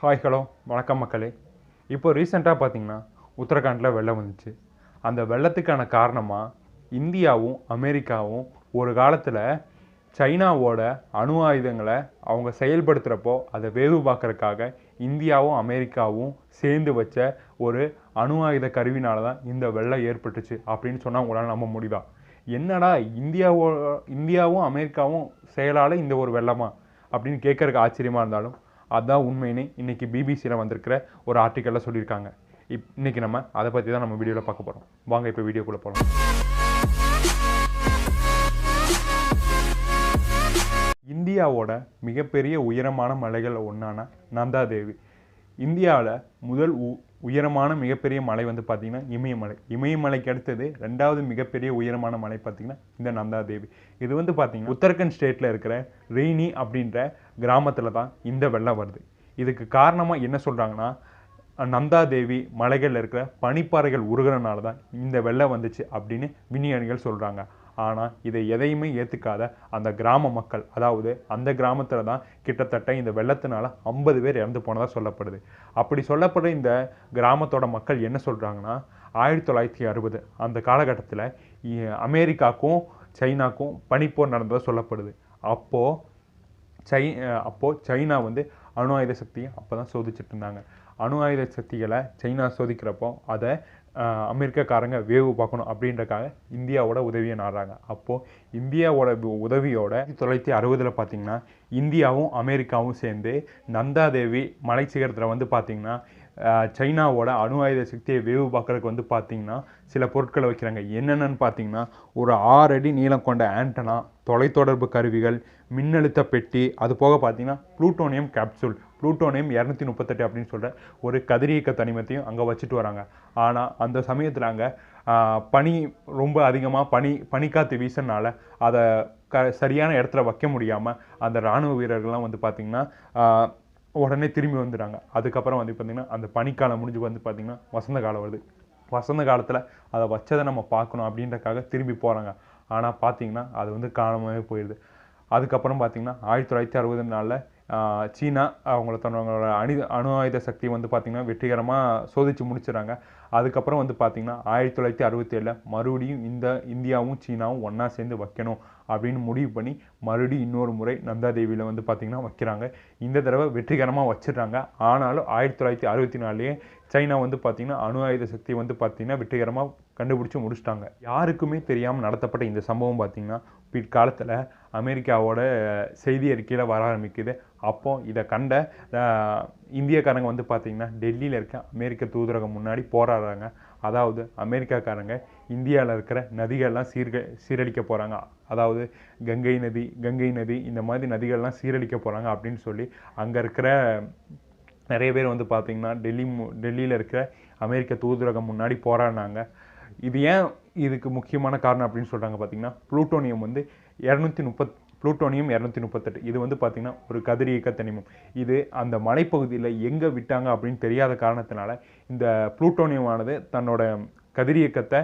Hi hello வணக்கம் மக்களே. இப்போ ரீசெண்டாக பார்த்தீங்கன்னா உத்தரகாண்டில் வெள்ளம் வந்துச்சு. அந்த வெள்ளத்துக்கான காரணமாக இந்தியாவும் அமெரிக்காவும் ஒரு காலத்தில் சைனாவோட அணு ஆயுதங்களை அவங்க செயல்படுத்துகிறப்போ அதை வேவு பார்க்கறதுக்காக இந்தியாவும் அமெரிக்காவும் சேர்ந்து வச்ச ஒரு அணு ஆயுத கருவினால தான் இந்த வெள்ளம் ஏற்பட்டுச்சு அப்படின்னு சொன்னால் உங்களால் நம்ப முடியுதா? என்னடா இந்தியாவும் அமெரிக்காவும் செயலால் இந்த ஒரு வெள்ளமா அப்படின்னு கேட்கறதுக்கு ஆச்சரியமாக இருந்தாலும் அதுதான் உண்மைன்னு இன்றைக்கி பிபிசியில் வந்திருக்கிற ஒரு ஆர்டிக்கலில் சொல்லியிருக்காங்க. இன்றைக்கி நம்ம அதை பற்றி தான் நம்ம வீடியோவில் பார்க்க போகிறோம். வாங்க இப்போ வீடியோக்குள்ளே போகலாம். இந்தியாவோட மிகப்பெரிய உயரமான மலைகள் ஒன்றான நந்தா தேவி. இந்தியாவில் முதல் உயரமான மிகப்பெரிய மலை வந்து பார்த்திங்கன்னா இமயமலை. இமயமலைக்கு அடுத்தது ரெண்டாவது மிகப்பெரிய உயரமான மலை பார்த்திங்கன்னா இந்த நந்தா தேவி. இது வந்து பார்த்திங்கன்னா உத்தரகண்ட் ஸ்டேட்டில் இருக்கிற ரெய்னி அப்படின்ற கிராமத்தில் தான் இந்த வெள்ளம் வருது. இதுக்கு காரணமாக என்ன சொல்கிறாங்கன்னா, நந்தா தேவி மலைகளில் இருக்கிற பனிப்பாறைகள் உருகிறனால தான் இந்த வெள்ளம் வந்துச்சு அப்படின்னு விஞ்ஞானிகள் சொல்கிறாங்க. ஆனால் இதை எதையுமே ஏற்றுக்காத அந்த கிராம மக்கள், அதாவது அந்த கிராமத்தில் தான் கிட்டத்தட்ட இந்த வெள்ளத்தினால 50 பேர் இறந்து போனதாக சொல்லப்படுது. அப்படி சொல்லப்படுற இந்த கிராமத்தோட மக்கள் என்ன சொல்கிறாங்கன்னா, 1960 அந்த காலகட்டத்தில் அமெரிக்காவுக்கும் சைனாக்கும் பனிப்போர் நடந்ததாக சொல்லப்படுது. அப்போது சைனா வந்து அணு ஆயுத சக்தியை அப்போ தான் சோதிச்சுட்டு இருந்தாங்க. அணு ஆயுத சக்திகளை சைனா சோதிக்கிறப்போ அதை அமெரிக்காக்காரங்க வேவு பார்க்கணும் அப்படின்றக்காக இந்தியாவோட உதவியை நாடுறாங்க. அப்போது இந்தியாவோட உதவியோட 1960 பார்த்திங்கன்னா இந்தியாவும் அமெரிக்காவும் சேர்ந்து நந்தா தேவி மலை சிகரத்தில் வந்து பார்த்திங்கன்னா சைனாவோட அணு ஆயுத சக்தியை வேவு பார்க்குறதுக்கு வந்து பார்த்திங்கன்னா சில பொருட்களை வைக்கிறாங்க. என்னென்னு பார்த்திங்கன்னா ஒரு 6 அடி நீளம் கொண்ட ஆண்டனா, தொலைத்தொடர்பு கருவிகள், மின்னழுத்த பெட்டி, அது போக பார்த்திங்கன்னா ப்ளூட்டோனியம் கேப்சூல், ப்ளூட்டோனியம் 238 அப்படின்னு சொல்கிற ஒரு கதிரியக்க தனிமத்தையும் அங்கே வச்சுட்டு வராங்க. ஆனால் அந்த சமயத்தில் அங்கே பனி ரொம்ப அதிகமாக பனிக்காற்று வீசினால அதை சரியான இடத்துல வைக்க முடியாமல் அந்த இராணுவ வீரர்கள்லாம் வந்து பார்த்திங்கன்னா உடனே திரும்பி வந்துடுறாங்க. அதுக்கப்புறம் வந்து பார்த்திங்கன்னா அந்த பனிக்காலம் முடிஞ்சு வந்து பார்த்திங்கன்னா வசந்த காலம் வருது. வசந்த காலத்தில் அதை வச்சதை நம்ம பார்க்கணும் அப்படின்றக்காக திரும்பி போகிறாங்க. ஆனால் பார்த்திங்கன்னா அது வந்து காணாமலே போயிடுது. அதுக்கப்புறம் பார்த்திங்கன்னா 1964 சீனா தன்னோட அணு ஆயுத சக்தி வந்து பார்த்திங்கன்னா வெற்றிகரமாக சோதித்து முடிச்சிடறாங்க. அதுக்கப்புறம் வந்து பார்த்திங்கன்னா 1967 மறுபடியும் இந்தியாவும் சீனாவும் ஒன்றா சேர்ந்து வைக்கணும் அப்படின்னு முடிவு பண்ணி மறுபடியும் இன்னொரு முறை நந்தா தேவியில் வந்து பார்த்திங்கன்னா வைக்கிறாங்க. இந்த தடவை வெற்றிகரமாக வச்சிடுறாங்க. ஆனாலும் 1964 சைனா வந்து பார்த்திங்கன்னா அணு ஆயுத சக்தி வந்து பார்த்திங்கன்னா வெற்றிகரமாக கண்டுபிடிச்சி முடிச்சிட்டாங்க. யாருக்குமே தெரியாமல் நடத்தப்பட்ட இந்த சம்பவம் பார்த்திங்கன்னா பிற்காலத்தில் அமெரிக்காவோட செய்தி அறிக்கையில் வர ஆரம்பிக்குது. அப்போது இதை கண்ட இந்தியக்காரங்க வந்து பார்த்திங்கன்னா டெல்லியில் இருக்க அமெரிக்க தூதரகம் முன்னாடி போராடுறாங்க. அதாவது அமெரிக்காக்காரங்க இந்தியாவில் இருக்கிற நதிகள்லாம் சீரழிக்க போகிறாங்க, அதாவது கங்கை நதி இந்த மாதிரி நதிகள்லாம் சீரழிக்க போகிறாங்க அப்படின்னு சொல்லி அங்கே இருக்கிற நிறைய பேர் வந்து பார்த்திங்கன்னா டெல்லியில் இருக்கிற அமெரிக்க தூதரகம் முன்னாடி போராடினாங்க. இது ஏன் இதுக்கு முக்கியமான காரணம் அப்படின்னு சொல்கிறாங்க பார்த்திங்கன்னா ப்ளூட்டோனியம் வந்து 238 இது வந்து பார்த்திங்கன்னா ஒரு கதிரியக்க தனிமம். இது அந்த மலைப்பகுதியில் எங்கே விட்டாங்க அப்படின்னு தெரியாத காரணத்தினால இந்த ப்ளூட்டோனியமானது தன்னோட கதிரியக்கத்தை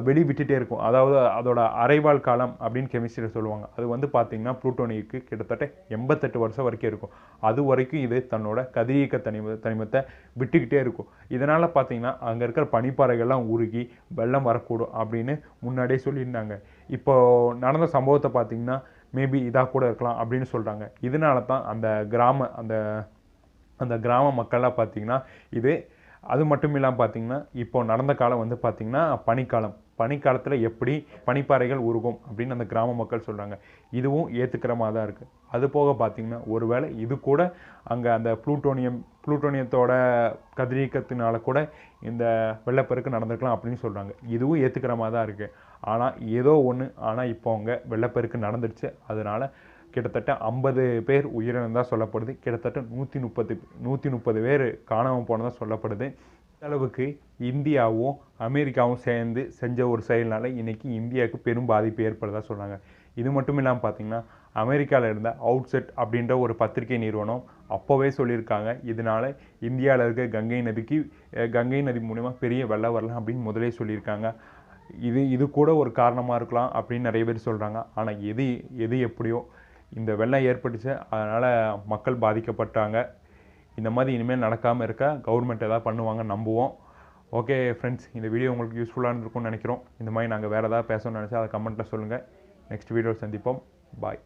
வெளிவிட்டுட்டே இருக்கும். அதாவது அதோட அரைவாழ் காலம் அப்படின்னு கெமிஸ்ட்ரியில் சொல்லுவாங்க. அது வந்து பார்த்திங்கன்னா ப்ளூட்டோனியக்கு கிட்டத்தட்ட 88 வருஷம் வரைக்கும் இருக்கும். அது வரைக்கும் இது தன்னோட கதிரியக்க தனிமத்தை விட்டுக்கிட்டே இருக்கும். இதனால் பார்த்திங்கன்னா அங்கே இருக்கிற பனிப்பாறைகள்லாம் உருகி வெள்ளம் வரக்கூடும் அப்படின்னு முன்னாடியே சொல்லியிருந்தாங்க. இப்போது நடந்த சம்பவத்தை பார்த்திங்கன்னா மேபி இதாக கூட இருக்கலாம் அப்படின்னு சொல்கிறாங்க. இதனால தான் அந்த கிராம மக்கள்லாம் பார்த்திங்கன்னா அது மட்டும் இல்லாமல் பார்த்திங்கன்னா இப்போ நடந்த காலம் வந்து பார்த்திங்கன்னா பனிக்காலத்தில் எப்படி பனிப்பாறைகள் உருகும் அப்படின்னு அந்த கிராம மக்கள் சொல்கிறாங்க. இதுவும் ஏற்றுக்கிற மாதிரி தான் இருக்குது. அது போக பார்த்திங்கன்னா ஒருவேளை இது கூட அங்கே அந்த ப்ளூட்டோனியத்தோட கதிரியக்கத்தினால கூட இந்த வெள்ளப்பெருக்கு நடந்திருக்கலாம் அப்படின்னு சொல்கிறாங்க. இதுவும் ஏற்றுக்கிற மாதிரி தான் இருக்குது. ஆனால் ஏதோ ஒன்று, ஆனால் இப்போ அங்கே வெள்ளப்பெருக்கு நடந்துடுச்சு. அதனால் கிட்டத்தட்ட 50 பேர் உயிரிழந்ததாக சொல்லப்படுது. கிட்டத்தட்ட 130 பேர் காணாமல் போனதாக சொல்லப்படுது. அளவுக்கு இந்தியாவும் அமெரிக்காவும் சேர்ந்து செஞ்ச ஒரு செயல்னால இன்றைக்கி இந்தியாவுக்கு பெரும் பாதிப்பு ஏற்படுறதா சொல்கிறாங்க. இது மட்டும் இல்லாமல் பார்த்திங்கன்னா அமெரிக்காவில் இருந்த அவுட்செட் அப்படின்ற ஒரு பத்திரிகை நிறுவனம் அப்போவே சொல்லியிருக்காங்க, இதனால் இந்தியாவில் இருக்க கங்கை நதி மூலிமா பெரிய வெள்ளம் வரலாம் அப்படின்னு முதலே சொல்லியிருக்காங்க. இது கூட ஒரு காரணமாக இருக்கலாம் அப்படின்னு நிறைய பேர் சொல்கிறாங்க. ஆனால் எது எப்படியோ இந்த வெள்ளம் ஏற்பட்டுச்சு, அதனால் மக்கள் பாதிக்கப்பட்டாங்க. இந்த மாதிரி இனிமேல் நடக்காமல் இருக்க கவர்மெண்ட் எதாவது பண்ணுவாங்க நம்புவோம். ஓகே ஃப்ரெண்ட்ஸ், இந்த வீடியோ உங்களுக்கு யூஸ்ஃபுல்லாக இருந்திருக்கும்னு நினைக்கிறோம். இந்த மாதிரி நாங்கள் வேறு ஏதாவது பேசணும்னு நினச்சா அதை கமெண்ட்டில் சொல்லுங்கள். நெக்ஸ்ட் வீடியோ சந்திப்போம். பாய்.